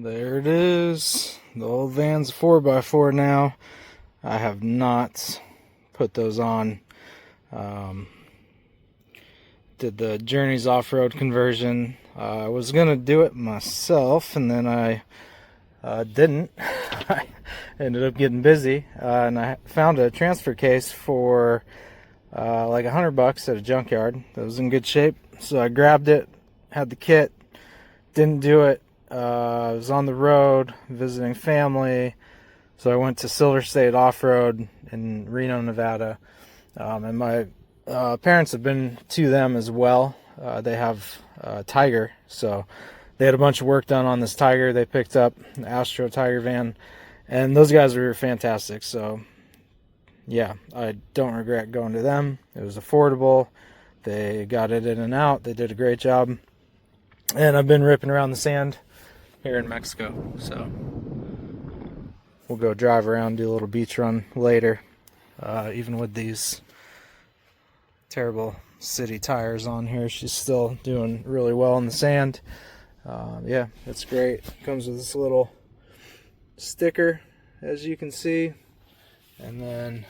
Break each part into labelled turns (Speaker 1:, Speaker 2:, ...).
Speaker 1: There it is. The old van's 4x4 now. I have not put those on. Did the Journeys off-road conversion. I was gonna do it myself, and then I didn't. I ended up getting busy, and I found a transfer case for like $100 at a junkyard that was in good shape. So I grabbed it, had the kit, didn't do it. I was on the road visiting family, so I went to Silver State Off-Road in Reno, Nevada, and my parents have been to them as well. They have a Tiger, so they had a bunch of work done on this Tiger. They picked up the Astro Tiger van, and those guys were fantastic. So yeah, I don't regret going to them. It was affordable. They got it in and out. They did a great job, and I've been ripping around the sand here in Mexico, so we'll go drive around, do a little beach run later. Even with these terrible city tires on here, she's still doing really well in the sand. Yeah, it's great. It comes with this little sticker, as you can see, and then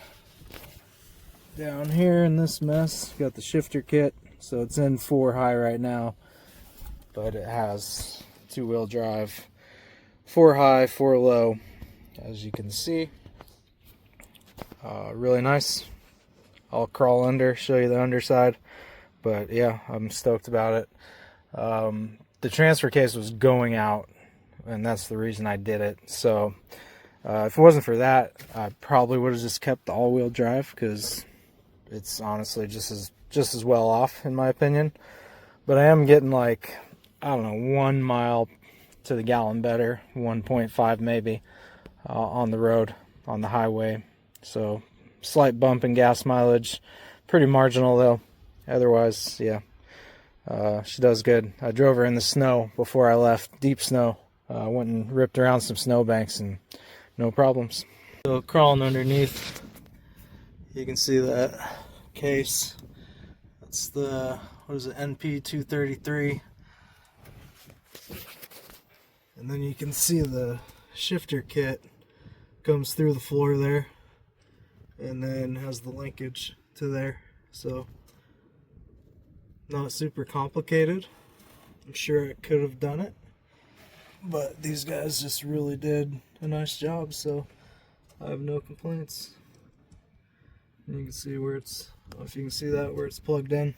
Speaker 1: down here in this mess, got the shifter kit. So it's in 4 high right now, but it has 2-wheel drive, 4 high, 4 low, as you can see. Really nice. I'll crawl under, show you the underside, but yeah, I'm stoked about it. The transfer case was going out, and that's the reason I did it. So if it wasn't for that, I probably would have just kept the all-wheel drive, because it's honestly just as well off, in my opinion. But I am getting, like, I don't know, 1 mile to the gallon better, 1.5 maybe, on the road, on the highway. So slight bump in gas mileage, pretty marginal though. Otherwise, yeah, she does good. I drove her in the snow before I left, deep snow. Went and ripped around some snowbanks and no problems. So crawling underneath, you can see that case. That's the, what is it, NP233. And then you can see the shifter kit comes through the floor there, and then has the linkage to there. So not super complicated. I'm sure it could have done it, but these guys just really did a nice job, so I have no complaints. And you can see where it's, I don't know if you can see that, where it's plugged in,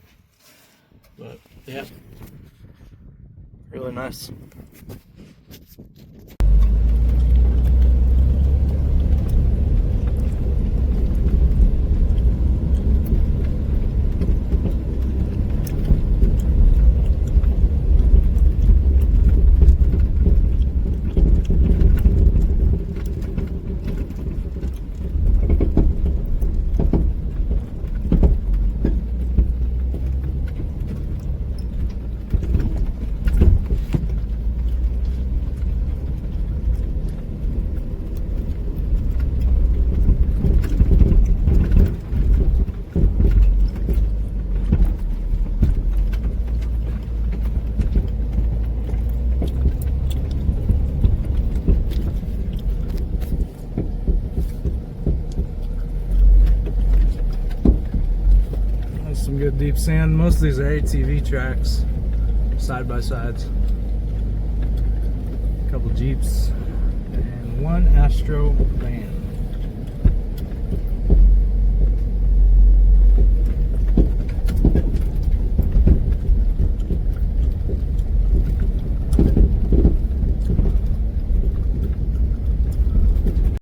Speaker 1: but yeah, really nice. Some good deep sand. Most of these are ATV tracks, side by sides. A couple Jeeps and 1 Astro van.